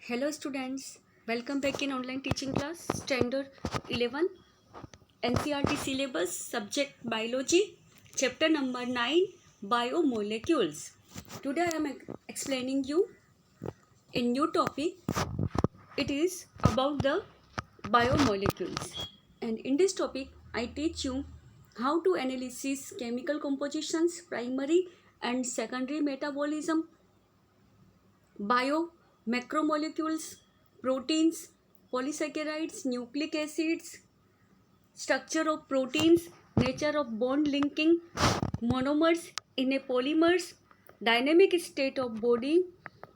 Hello students, welcome back in online teaching class, standard 11, NCERT syllabus, subject biology, chapter number 9, biomolecules. Today I am explaining you a new topic. It is about the biomolecules, and in this topic I teach you how to analyze chemical compositions, primary and secondary metabolism, bio macromolecules, proteins, polysaccharides, nucleic acids, structure of proteins, nature of bond linking, monomers in a polymers, dynamic state of body,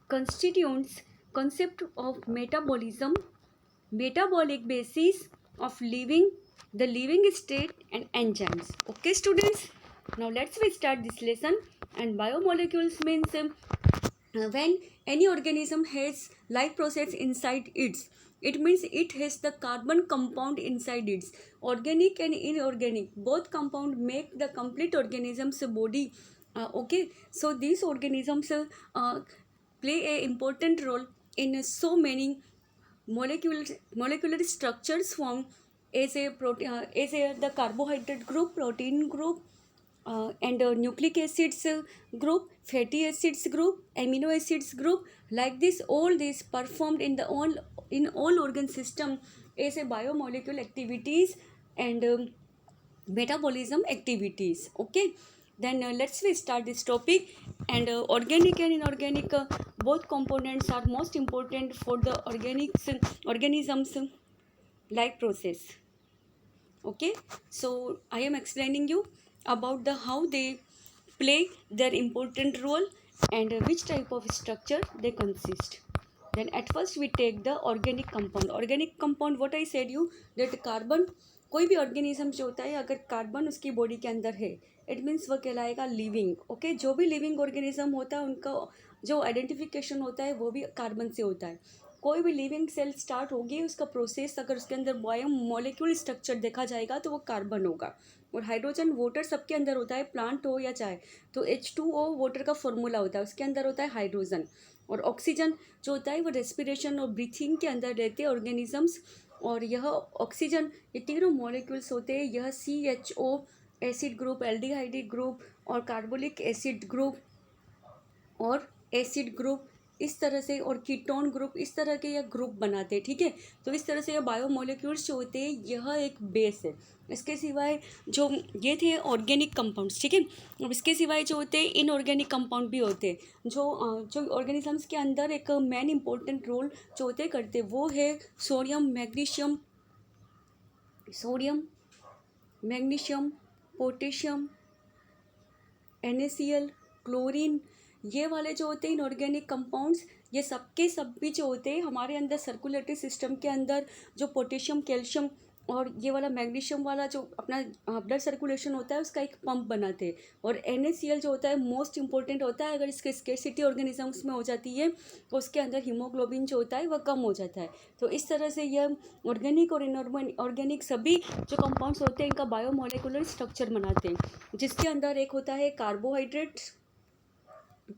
constituents, concept of metabolism, metabolic basis of living, the living state and enzymes. Okay students, now let's start this lesson. And biomolecules means when any organism has life process inside it means it has the carbon compound inside its organic and inorganic both compound make the complete organism's body. Okay, so these organisms play a important role in so many molecular structures formed as a protein, as a the carbohydrate group, protein group, and nucleic acids group, fatty acids group, amino acids group. Like this, all these performed in all organ system as a biomolecule activities and metabolism activities. Okay, then let's we start this topic. And organic and inorganic both components are most important for the organisms life process. Okay, so I am explaining you about the how they play their important role and which type of structure they consist. Then at first we take the organic compound what I said you that carbon, कोई भी organism जो होता है अगर carbon उसकी body के अंदर है इट मीन्स वह कहलाएगा लिविंग. ओके, जो भी लिविंग ऑर्गेनिज्म होता है उनका जो आइडेंटिफिकेशन होता है वो भी कार्बन से होता है. कोई भी लिविंग सेल स्टार्ट होगी उसका प्रोसेस अगर उसके अंदर बायो मॉलिक्यूल स्ट्रक्चर देखा जाएगा तो वो कार्बन होगा. और हाइड्रोजन वाटर सबके अंदर होता है, प्लांट हो या चाहे, तो H2O वाटर का फॉर्मूला होता है, उसके अंदर होता है हाइड्रोजन. और ऑक्सीजन जो होता है वो रेस्पिरेशन और ब्रीथिंग के अंदर रहते हैं ऑर्गेनिजम्स. और यह ऑक्सीजन ये तीनों मॉलिक्यूल्स होते हैं, यह CHO acid group, aldehyde group और कार्बोलिक एसिड ग्रुप और एसिड ग्रुप इस तरह से और कीटोन ग्रुप इस तरह के यह ग्रुप बनाते हैं. ठीक है, तो इस तरह से यह बायोमोलिक्यूल्स जो होते हैं यह एक बेस है. इसके सिवाय जो ये थे ऑर्गेनिक कंपाउंड्स, ठीक है, अब इसके सिवाय जो होते हैं इनऑर्गेनिक कंपाउंड भी होते हैं जो ऑर्गेनिजम्स के अंदर एक मेन इंपॉर्टेंट रोल जो होते करते वो है sodium magnesium potassium NaCl chlorine. ये वाले जो होते हैं इनऑर्गेनिक कंपाउंड्स ये सबके सब भी जो होते हैं हमारे अंदर सर्कुलेटरी सिस्टम के अंदर जो पोटेशियम कैल्शियम और ये वाला मैग्नीशियम वाला जो अपना ब्लड सर्कुलेशन होता है उसका एक पंप बनाते हैं. और NaCl जो होता है मोस्ट इंपॉर्टेंट होता है, अगर इसके स्केर्सिटी ऑर्गेनिजम्स में हो जाती है तो उसके अंदर हीमोग्लोबिन जो होता है वह कम हो जाता है. तो इस तरह से यह ऑर्गेनिक और इनऑर्गेनिक सभी जो कंपाउंड्स होते हैं इनका बायोमोलिकुलर स्ट्रक्चर बनाते हैं, जिसके अंदर एक होता है कार्बोहाइड्रेट्स.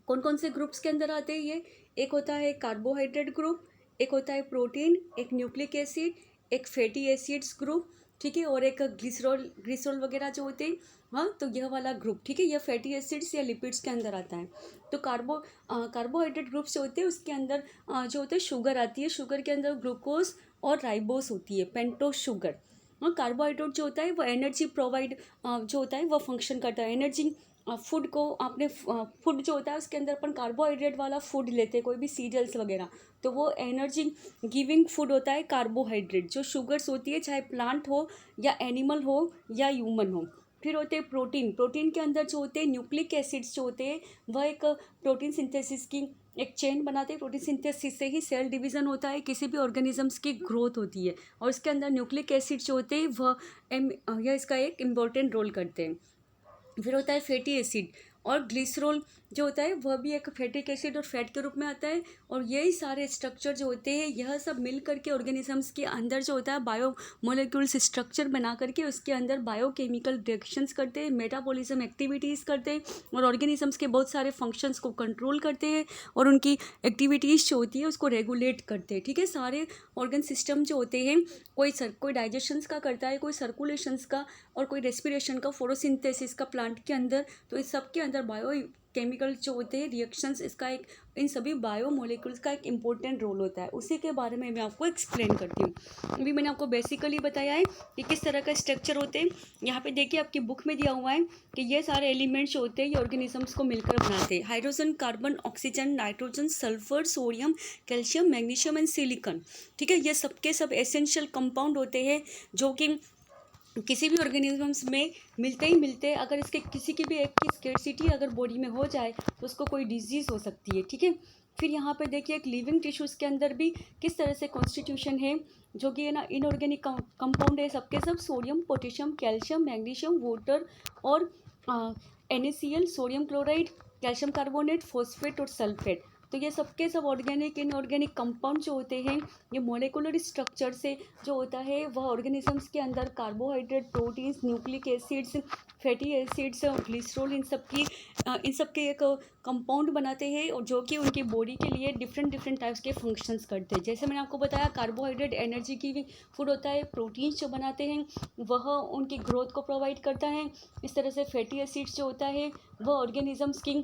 कौन कौन से ग्रुप्स के अंदर आते हैं ये, एक होता है कार्बोहाइड्रेट ग्रुप, एक होता है प्रोटीन, एक न्यूक्लिक एसिड, एक फैटी एसिड्स ग्रुप, ठीक है, और एक ग्लिसरॉल वगैरह जो होते हैं. हाँ, तो यह वाला ग्रुप, ठीक है, यह फैटी एसिड्स या लिपिड्स के अंदर आता है. तो कार्बोहाइड्रेट ग्रुप जो होते हैं उसके अंदर जो होते हैं शुगर आती है, शुगर के अंदर ग्लूकोज और राइबोस होती है, पेंटोज शुगर. हाँ, कार्बोहाइड्रेट जो होता है वो एनर्जी प्रोवाइड जो होता है वह फंक्शन करता है. एनर्जी फूड को आपने फूड जो होता है उसके अंदर अपन कार्बोहाइड्रेट वाला फूड लेते हैं, कोई भी सीरियल्स वगैरह, तो वो एनर्जी गिविंग फूड होता है कार्बोहाइड्रेट. जो शुगर्स होती है चाहे प्लांट हो या एनिमल हो या ह्यूमन हो. फिर होते हैं प्रोटीन के अंदर जो होते हैं न्यूक्लिक एसिड्स जो होते हैं वह एक प्रोटीन सिंथेसिस की एक चेन बनाते हैं. प्रोटीन सिंथेसिस से ही सेल डिवीज़न होता है, किसी भी ऑर्गेनिजम्स की ग्रोथ होती है, और इसके अंदर न्यूक्लिक एसिड जो होते हैं वह यह इसका एक इम्पॉर्टेंट रोल करते हैं. फिर होता है फैटी एसिड और ग्लिसरॉल जो होता है वह भी एक फैटिक एसिड और फैट के रूप में आता है। और यही सारे स्ट्रक्चर जो होते हैं यह सब मिल करके ऑर्गेनिजम्स के अंदर जो होता है बायो मोलिक्यूल्स स्ट्रक्चर बना करके उसके अंदर बायोकेमिकल रिएक्शंस करते हैं, मेटाबॉलिज्म एक्टिविटीज़ करते हैं और ऑर्गेनिजम्स के बहुत सारे फंक्शंस को कंट्रोल करते हैं और उनकी एक्टिविटीज़ जो होती है उसको रेगुलेट करते हैं। ठीक है, सारे ऑर्गन सिस्टम जो होते हैं कोई डाइजेशंस का करता है, कोई सर्कुलेशंस का और कोई रेस्पिरेशन का, फोटोसिंथेसिस का प्लांट के अंदर। तो इस सब के अंदर बायो केमिकल जो होते हैं रिएक्शंस, इसका एक इन सभी बायो मोलिक्यूल्स का एक इम्पोर्टेंट रोल होता है। उसी के बारे में मैं आपको एक्सप्लेन करती हूँ। अभी मैंने आपको बेसिकली बताया है कि किस तरह का स्ट्रक्चर होते हैं। यहाँ पे देखिए आपकी बुक में दिया हुआ है कि ये सारे एलिमेंट्स जो होते हैं ये ऑर्गेनिजम्स को मिलकर बनाते हैं। Hydrogen, carbon, oxygen, nitrogen, sulphur, sodium, calcium, magnesium and silicon. ठीक है, ये सबके सब एसेंशियल कंपाउंड होते हैं जो कि किसी भी ऑर्गेनिजम्स में मिलते ही मिलते हैं। अगर इसके किसी की भी एक की स्केर्सिटी अगर बॉडी में हो जाए तो उसको कोई डिजीज़ हो सकती है। ठीक है, फिर यहाँ पे देखिए एक लिविंग टिश्यूज़ के अंदर भी किस तरह से कॉन्स्टिट्यूशन है, जो कि है ना इनऑर्गेनिक कंपाउंड है सबके सब, sodium, potassium, calcium, magnesium, water और NaCl, sodium chloride, calcium carbonate, phosphate और सल्फेट। तो ये सबके सब ऑर्गेनिक इनऑर्गेनिक कंपाउंड जो होते हैं ये मोलेकुलर स्ट्रक्चर से जो होता है वह ऑर्गेनिजम्स के अंदर carbohydrate, proteins, nucleic acids, fatty acids और ग्लिसरॉल इन सब के एक कंपाउंड बनाते हैं और जो कि उनकी बॉडी के लिए डिफरेंट टाइप्स के फंक्शंस करते हैं। जैसे मैंने आपको बताया कार्बोहाइड्रेट एनर्जी की भी फूड होता है, प्रोटीन्स जो बनाते हैं वह उनकी ग्रोथ को प्रोवाइड करता है। इस तरह से फैटी एसिड्स जो होता है वह ऑर्गेनिजम्स की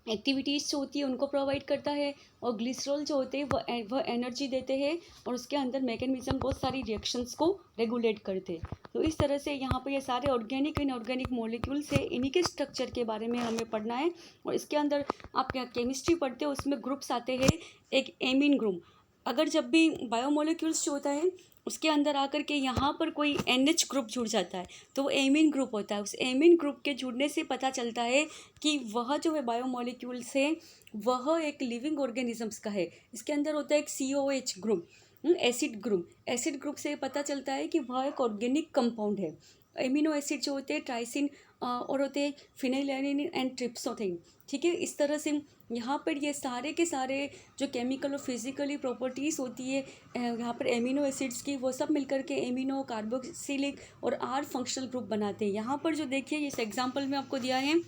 एक्टिविटीज़ जो होती है उनको प्रोवाइड करता है और ग्लिसरॉल जो होते हैं वह एनर्जी देते हैं और उसके अंदर मैकेनिज्म बहुत सारी रिएक्शंस को रेगुलेट करते हैं। तो इस तरह से यहाँ पर ये सारे ऑर्गेनिक इनऑर्गेनिक मॉलिक्यूल्स है, इन्हीं के स्ट्रक्चर के बारे में हमें पढ़ना है। और इसके अंदर आप क्या केमिस्ट्री पढ़ते हो उसमें ग्रुप्स आते हैं, एक एमीन ग्रुप। अगर जब भी बायोमोलिक्यूल्स जो होता है उसके अंदर आकर के यहाँ पर कोई NH ग्रुप जुड़ जाता है तो वो एमीन ग्रुप होता है। उस एमीन ग्रुप के जुड़ने से पता चलता है कि वह जो है बायोमोलिक्यूल्स है वह एक लिविंग ऑर्गेनिजम्स का है। इसके अंदर होता है एक COH group, acid group. Acid group से पता चलता है कि वह एक ऑर्गेनिक कंपाउंड है। एमिनो एसिड जो होते हैं ट्राइसिन और होते हैं फिनाइलैनिन एंड ट्रिप्सोथेन। ठीक है, इस तरह से यहाँ पर ये सारे के सारे जो केमिकल और फिजिकली प्रॉपर्टीज़ होती है यहाँ पर एमिनो एसिड्स की, वो सब मिलकर के एमिनो, कार्बोक्सिलिक और R फंक्शनल ग्रुप बनाते हैं। यहाँ पर जो देखिए इस एग्जांपल में आपको दिया है,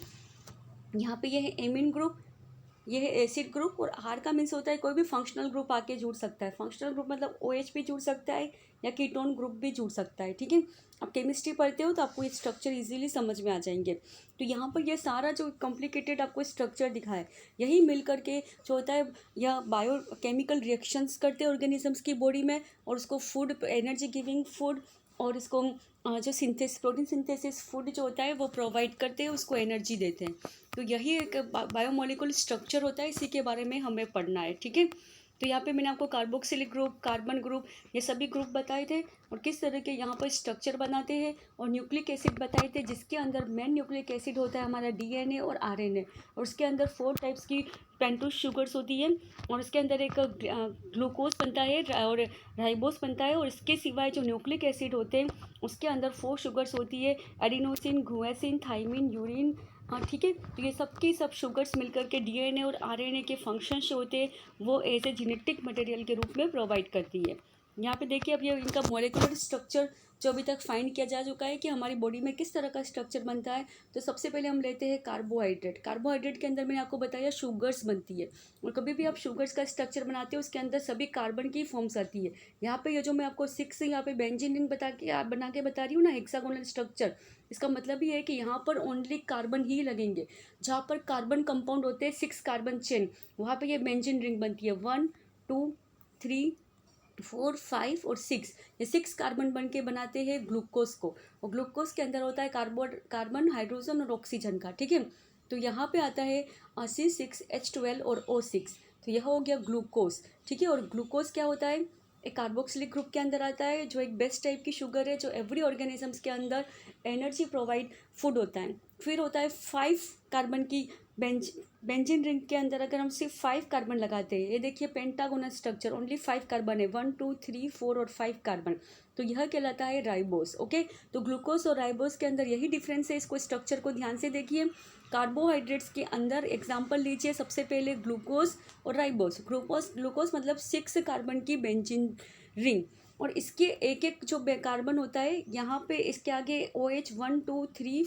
यहाँ पे ये है एमिन ग्रुप, ये है एसिड ग्रुप और R का मीन्स होता है कोई भी फंक्शनल ग्रुप आके जुड़ सकता है। फंक्शनल ग्रुप मतलब OH भी जुड़ सकता है या कीटोन ग्रुप भी जुड़ सकता है। ठीक है, आप केमिस्ट्री पढ़ते हो तो आपको ये स्ट्रक्चर इजीली समझ में आ जाएंगे। तो यहाँ पर ये सारा जो कॉम्प्लिकेटेड आपको स्ट्रक्चर दिखा है यही मिल करके जो होता है या बायो केमिकल रिएक्शंस करते हैं ऑर्गेनिजम्स की बॉडी में और उसको फूड, एनर्जी गिविंग फूड और इसको जो प्रोटीन सिंथेसिस फूड जो होता है वो प्रोवाइड करते हैं, उसको एनर्जी देते हैं। तो यही एक बायोमोलिकुलर स्ट्रक्चर होता है, इसी के बारे में हमें पढ़ना है। ठीक है, तो यहाँ पे मैंने आपको कार्बोक्सिलिक ग्रुप, कार्बन ग्रुप, ये सभी ग्रुप बताए थे और किस तरह के यहाँ पर स्ट्रक्चर बनाते हैं और न्यूक्लिक एसिड बताए थे जिसके अंदर मेन न्यूक्लिक एसिड होता है हमारा DNA और RNA और उसके अंदर 4 टाइप्स की पेंटोस शुगर्स होती है और उसके अंदर एक ग्लूकोज बनता है और राइबोस बनता है और इसके सिवाय जो न्यूक्लिक एसिड होते हैं उसके अंदर 4 शुगर्स होती है, एडिनोसिन, गुआनिन, थाइमिन, यूरिन। हाँ ठीक है, तो ये सबकी सब शुगर्स मिलकर के DNA और RNA के फंक्शंस जो होते हैं वो एज ए जेनेटिक मटेरियल के रूप में प्रोवाइड करती है। यहाँ पे देखिए अब ये इनका मॉलिक्यूलर स्ट्रक्चर जो अभी तक फाइंड किया जा चुका है कि हमारी बॉडी में किस तरह का स्ट्रक्चर बनता है। तो सबसे पहले हम लेते हैं कार्बोहाइड्रेट। कार्बोहाइड्रेट के अंदर मैंने आपको बताया शुगर्स बनती है और कभी भी आप शुगर्स का स्ट्रक्चर बनाते हो उसके अंदर सभी कार्बन की फॉर्म्स आती है। यहाँ पे ये जो मैं आपको 6 यहाँ पे बेंजीन रिंग बना के बता रही हूँ ना, हेक्सागोनल स्ट्रक्चर, इसका मतलब ये है कि यहाँ पर ओनली कार्बन ही लगेंगे। जहाँ पर कार्बन कंपाउंड होते हैं 6 कार्बन चेन, वहाँ पे ये बेंजीन रिंग बनती है 1 2 3 4 5 और 6। ये 6 कार्बन बन के बनाते हैं ग्लूकोज को और ग्लूकोज के अंदर होता है कार्बन, हाइड्रोजन और ऑक्सीजन का। ठीक है, तो यहाँ पे आता है C6H12 और O6, तो यह हो गया ग्लूकोज। ठीक है, और ग्लूकोज क्या होता है, एक कार्बोक्सिलिक ग्रुप के अंदर आता है जो एक बेस्ट टाइप की शुगर है जो एवरी ऑर्गेनिजम्स के अंदर एनर्जी प्रोवाइड फूड होता है। फिर होता है 5 कार्बन की बेंजीन रिंग के अंदर अगर हम सिर्फ 5 कार्बन लगाते हैं, ये देखिए पेंटागोनल स्ट्रक्चर, ओनली 5 कार्बन है, 1 2 3 4 और 5 कार्बन, तो यह कहलाता है राइबोस। ओके, तो ग्लूकोज और राइबोस के अंदर यही डिफरेंस है। इसको स्ट्रक्चर को ध्यान से देखिए। कार्बोहाइड्रेट्स के अंदर एग्जाम्पल लीजिए, सबसे पहले ग्लूकोज और राइबोस। ग्लूकोज मतलब 6 कार्बन की बेंजीन रिंग, और इसके एक एक जो कार्बन होता है यहाँ पे इसके आगे OH 1 2 3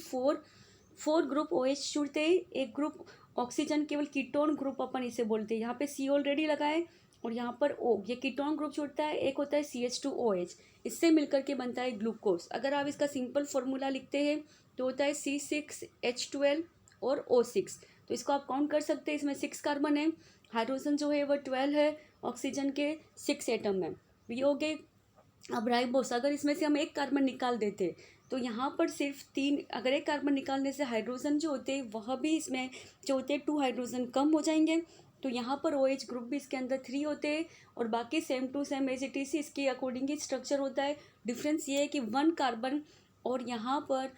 4 ग्रुप OH जुड़ते हैं, एक ग्रुप ऑक्सीजन, केवल कीटोन ग्रुप अपन इसे बोलते हैं। यहाँ पे C ऑलरेडी लगा है और यहाँ पर O, ये कीटोन ग्रुप जुड़ता है, एक होता है CH2OH, इससे मिलकर के बनता है ग्लूकोज। अगर आप इसका सिंपल फॉर्मूला लिखते हैं तो होता है C6H12 और O6। तो इसको आप काउंट कर सकते हैं, इसमें 6 कार्बन है, हाइड्रोजन जो है वह 12 है, ऑक्सीजन के 6 एटम है, ये हो गए। अब राइबोस, अगर इसमें से हम एक कार्बन निकाल देते तो यहाँ पर सिर्फ 3, अगर एक कार्बन निकालने से हाइड्रोजन जो होते हैं वह भी इसमें जो होते हैं 2 हाइड्रोजन कम हो जाएंगे, तो यहाँ पर OH ग्रुप भी इसके अंदर 3 होते हैं, और बाकी same to same as it is इसके अकॉर्डिंग ही स्ट्रक्चर होता है। डिफरेंस ये है कि 1 कार्बन और यहाँ पर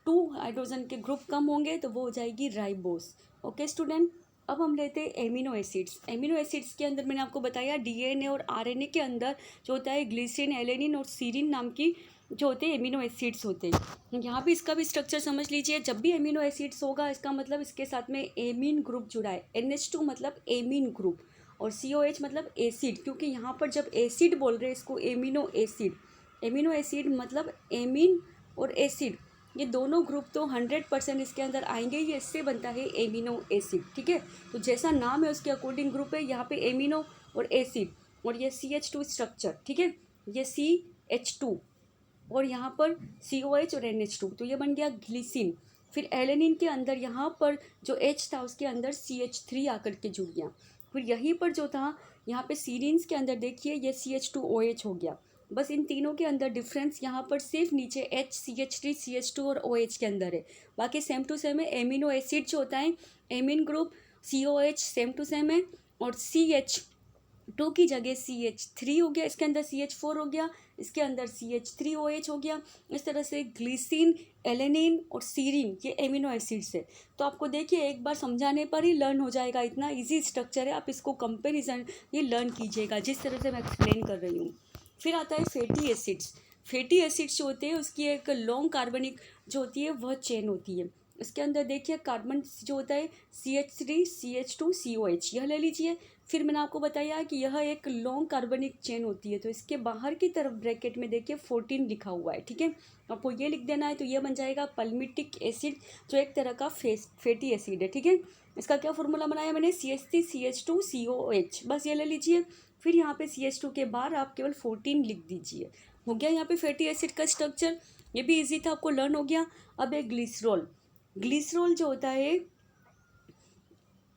2 हाइड्रोजन के ग्रुप कम होंगे, तो वो हो जाएगी राइबोस। ओके स्टूडेंट, अब हम लेते हैं एमिनो एसिड्स। एमिनो एसिड्स के अंदर मैंने आपको बताया DNA और RNA के अंदर जो होता है ग्लिसरीन, एलेनिन और सीरिन नाम की जो होते हैं एमिनो एसिड्स होते हैं। यहाँ भी इसका भी स्ट्रक्चर समझ लीजिए। जब भी एमिनो एसिड्स होगा इसका मतलब इसके साथ में एमीन ग्रुप जुड़ा है। NH2 मतलब एमीन ग्रुप, और COH मतलब एसिड, क्योंकि यहाँ पर जब एसिड बोल रहे हैं इसको एमिनो एसिड, एमिनो एसिड मतलब एमीन और एसिड, ये दोनों ग्रुप तो 100% इसके अंदर आएंगे ही, इससे बनता है एमिनो एसिड। ठीक है, तो जैसा नाम है उसके अकॉर्डिंग ग्रुप है। यहाँ पे एमिनो और एसिड, और ये CH2 स्ट्रक्चर, ठीक है, ये CH2, और यहाँ पर COH और NH2, तो ये बन गया ग्लिसिन। फिर एलेनिन के अंदर यहाँ पर जो H था उसके अंदर CH3 आकर के जुड़ गया। फिर यहीं पर जो था यहाँ पे सीरीन्स के अंदर देखिए ये CH2OH हो गया। बस इन तीनों के अंदर डिफरेंस यहाँ पर सिर्फ नीचे H CH3 CH2 और OH के अंदर है, बाकी सेम टू सेम है। एमिनो एसिड जो होता है amine group, COH same to same है, और CH2 की जगह CH3 हो गया, इसके अंदर CH4 हो गया, इसके अंदर CH3OH हो गया। इस तरह से ग्लिसिन, एलेनिन और सीरीन ये एमिनो एसिड्स है। तो आपको देखिए एक बार समझाने पर ही लर्न हो जाएगा, इतना इजी स्ट्रक्चर है। आप इसको कंपेरिजन ये लर्न कीजिएगा जिस तरह से मैं एक्सप्लेन कर रही हूँ। फिर आता है फैटी एसिड्स। फैटी एसिड्स जो होते हैं उसकी एक लॉन्ग कार्बनिक जो होती है वह चेन होती है। इसके अंदर देखिए कार्बन जो होता है CH3 CH2 COH, यह ले लीजिए। फिर मैंने आपको बताया कि यह एक लॉन्ग कार्बनिक चेन होती है, तो इसके बाहर की तरफ ब्रैकेट में देखिए 14 लिखा हुआ है। ठीक है, आपको ये लिख देना है, तो ये बन जाएगा पल्मिटिक एसिड, जो एक तरह का फैटी एसिड है। ठीक है, इसका क्या फॉर्मूला बनाया मैंने, CH3 CH2 COH, बस ये ले लीजिए। फिर यहाँ पे CH2 के बाद आप केवल 14 लिख दीजिए, हो गया यहाँ पे फैटी एसिड का स्ट्रक्चर। ये भी इजी था, आपको लर्न हो गया। अब एक ग्लिसरॉल। ग्लिसरॉल जो होता है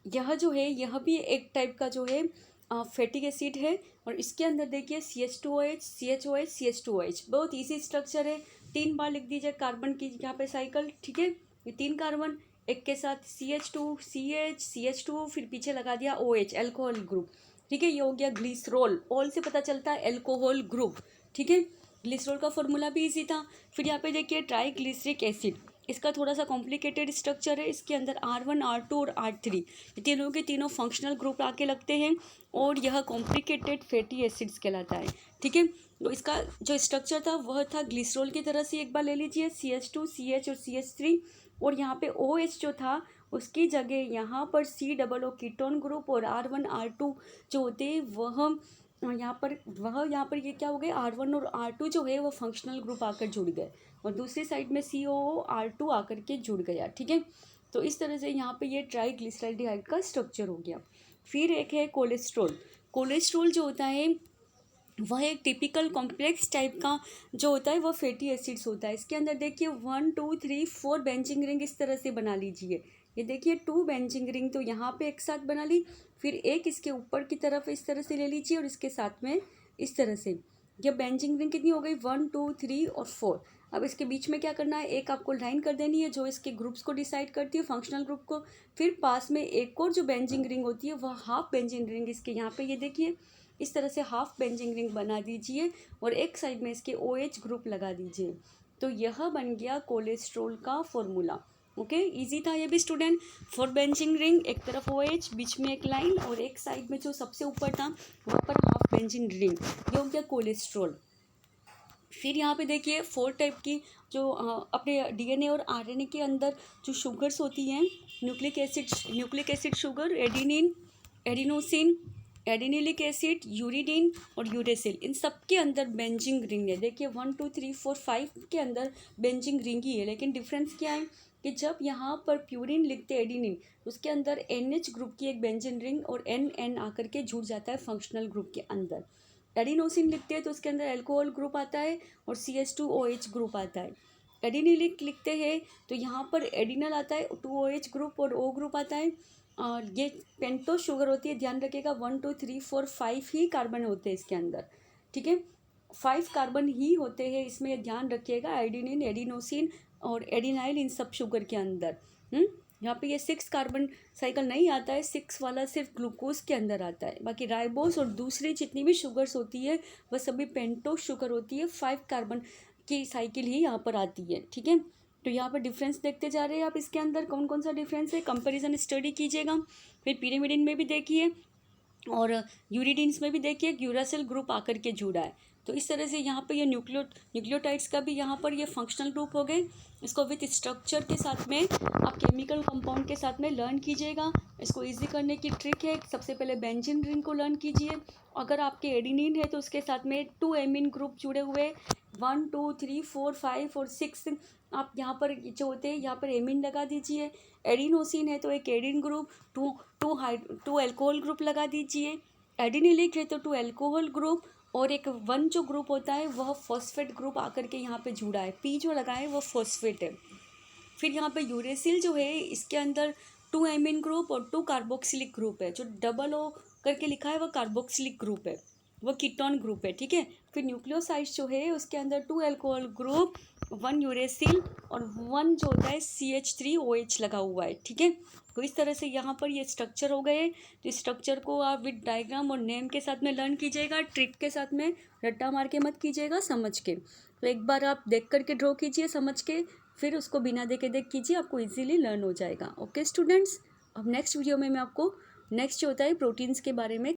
यह जो है यह भी एक टाइप का जो है फैटिक एसिड है, और इसके अंदर देखिए CH2OH CHOH CH2OH, बहुत इजी स्ट्रक्चर है। 3 बार लिख दीजिए कार्बन की यहाँ पे साइकिल। ठीक है, ये 3 कार्बन एक के साथ CH2 CH CH2, फिर पीछे लगा दिया OH, एल्कोहल ग्रुप। ठीक है, ये हो गया ग्लिसरॉल। ऑल से पता चलता है एल्कोहल ग्रुप। ठीक है, ग्लिसरॉल का फॉर्मूला भी इजी था। फिर यहाँ पे देखिए ट्राइग्लिसरिक एसिड, इसका थोड़ा सा कॉम्प्लिकेटेड स्ट्रक्चर है। इसके अंदर R1 R2 और R3 ये तीनों के तीनों फंक्शनल ग्रुप आके लगते हैं, और यह कॉम्प्लिकेटेड फैटी एसिड्स कहलाता है। ठीक है, तो इसका जो स्ट्रक्चर था वह था ग्लिसरॉल की तरह से। एक बार ले लीजिए CH2 CH और CH3, और यहाँ पे OH जो था उसकी जगह यहाँ पर COO कीटोन ग्रुप, और R1 R2 जो होते हैं यहाँ पर ये क्या हो गए, R1 और R2 जो है वो फंक्शनल ग्रुप आकर जुड़ गए, और दूसरी साइड में COO R2 आकर के जुड़ गया। ठीक है, तो इस तरह से यहाँ पे ये ट्राइग्लिसराइड का स्ट्रक्चर हो गया। फिर एक है कोलेस्ट्रॉल। कोलेस्ट्रॉल जो होता है वह एक टिपिकल कॉम्प्लेक्स टाइप का जो होता है वह फैटी एसिड्स होता है। इसके अंदर देखिए 1 2 3 4 बेंजिंग रिंग इस तरह से बना लीजिए। ये देखिए 2 बेंजिंग रिंग तो यहाँ पे एक साथ बना ली, फिर एक इसके ऊपर की तरफ इस तरह से ले लीजिए, और इसके साथ में इस तरह से। ये बेंजिंग रिंग कितनी हो गई, 1 2 3 और 4। अब इसके बीच में क्या करना है, एक आपको लाइन कर देनी है जो इसके ग्रुप्स को डिसाइड करती है, फंक्शनल ग्रुप को। फिर पास में एक और जो बेंजिंग रिंग होती है वह हाफ बेंजिंग रिंग, इसके यहाँ पे ये देखिए इस तरह से हाफ बेंजिंग रिंग बना दीजिए, और एक साइड में इसके OH ग्रुप लगा दीजिए। तो यह बन गया कोलेस्ट्रॉल का फॉर्मूला। ओके, इजी था ये भी स्टूडेंट। 4 बेंजीन रिंग, एक तरफ OH, बीच में एक लाइन और एक साइड में जो सबसे ऊपर था वहाँ पर हाफ बेंजीन रिंग, ये हो गया कोलेस्ट्रॉल। फिर यहाँ पे देखिए 4 टाइप की जो अपने DNA और RNA के अंदर जो शुगर्स होती हैं, nucleic acid sugar, adenine, adenosine, adenylic acid, uridine और यूरेसिल, इन सब के अंदर बेंजीन रिंग है। देखिए 1 2 3 4 5 के अंदर बेंजीन रिंग ही है, लेकिन डिफरेंस क्या है कि जब यहाँ पर प्यूरिन लिखते हैं एडिनिन, उसके अंदर NH ग्रुप की एक बेंजीन रिंग और NN आकर के जुड़ जाता है फंक्शनल ग्रुप के अंदर। एडिनोसिन लिखते हैं तो उसके अंदर अल्कोहल ग्रुप आता है और CH2OH ग्रुप आता है। एडिनिलिक लिखते हैं तो यहाँ पर एडिनल आता है, 2OH ग्रुप और O ग्रुप आता है। और ये पेंटोस शुगर होती है, ध्यान रखिएगा 1 2 3 4 5 ही कार्बन होते हैं इसके अंदर, ठीक है, 5 कार्बन ही होते हैं इसमें, ध्यान रखिएगा, एडिनिन, एडिनोसिन और एडिनाइल, इन सब शुगर के अंदर। यहाँ पे ये 6 कार्बन साइकिल नहीं आता है, 6 वाला सिर्फ ग्लूकोज के अंदर आता है। बाकी राइबोस और दूसरी जितनी भी शुगर्स होती है वह सभी पेंटोस शुगर होती है, 5 कार्बन की साइकिल ही यहाँ पर आती है, ठीक है। तो यहाँ पर डिफरेंस देखते जा रहे हैं आप, इसके अंदर कौन कौन सा डिफरेंस है, कंपैरिजन स्टडी कीजिएगा। फिर पिरिमिडिन में भी देखिए और यूरिडिन्स में भी देखिए यूरासिल ग्रुप आकर के जुड़ा है। तो इस तरह से यहाँ पे ये न्यूक्लियोटाइड्स का भी यहाँ पर ये फंक्शनल ग्रुप हो गए। इसको विथ स्ट्रक्चर के साथ में आप केमिकल कंपाउंड के साथ में लर्न कीजिएगा। इसको इजी करने की ट्रिक है, सबसे पहले बेंजीन रिंग को लर्न कीजिए। अगर आपके एडिनिन है तो उसके साथ में 2 एमीन ग्रुप जुड़े हुए, 1 2 3 4 5 और 6 आप यहाँ पर जो होते हैं यहाँ पर एमीन लगा दीजिए। एडिनोसिन है तो एक एडिन ग्रुप, टू अल्कोहल ग्रुप लगा दीजिए। एडिनिलिक है तो 2 अल्कोहल ग्रुप और एक 1 जो ग्रुप होता है वह फॉस्फेट ग्रुप आकर के यहाँ पे जुड़ा है, P जो लगा है वो फॉस्फेट है। फिर यहाँ पे यूरेसिल जो है इसके अंदर 2 एमीन ग्रुप और 2 कार्बोक्सिलिक ग्रुप है, जो डबल O करके लिखा है वह कार्बोक्सिलिक ग्रुप है, वो कीटोन ग्रुप है, ठीक है। फिर न्यूक्लियोसाइड्स जो है उसके अंदर 2 अल्कोहल ग्रुप, 1 यूरेसिल और 1 जो होता है CH3OH लगा हुआ है, ठीक है। तो इस तरह से यहाँ पर ये स्ट्रक्चर हो गए। तो इस स्ट्रक्चर को आप विद डायग्राम और नेम के साथ में लर्न कीजिएगा, ट्रिक के साथ में, रट्टा मार के मत कीजिएगा, समझ के। तो एक बार आप देख करके ड्रॉ कीजिए समझ के, फिर उसको बिना देखे देख कीजिए, आपको इजीली लर्न हो जाएगा। ओके स्टूडेंट्स, अब नेक्स्ट वीडियो में मैं आपको नेक्स्ट जो होता है प्रोटीन्स के बारे में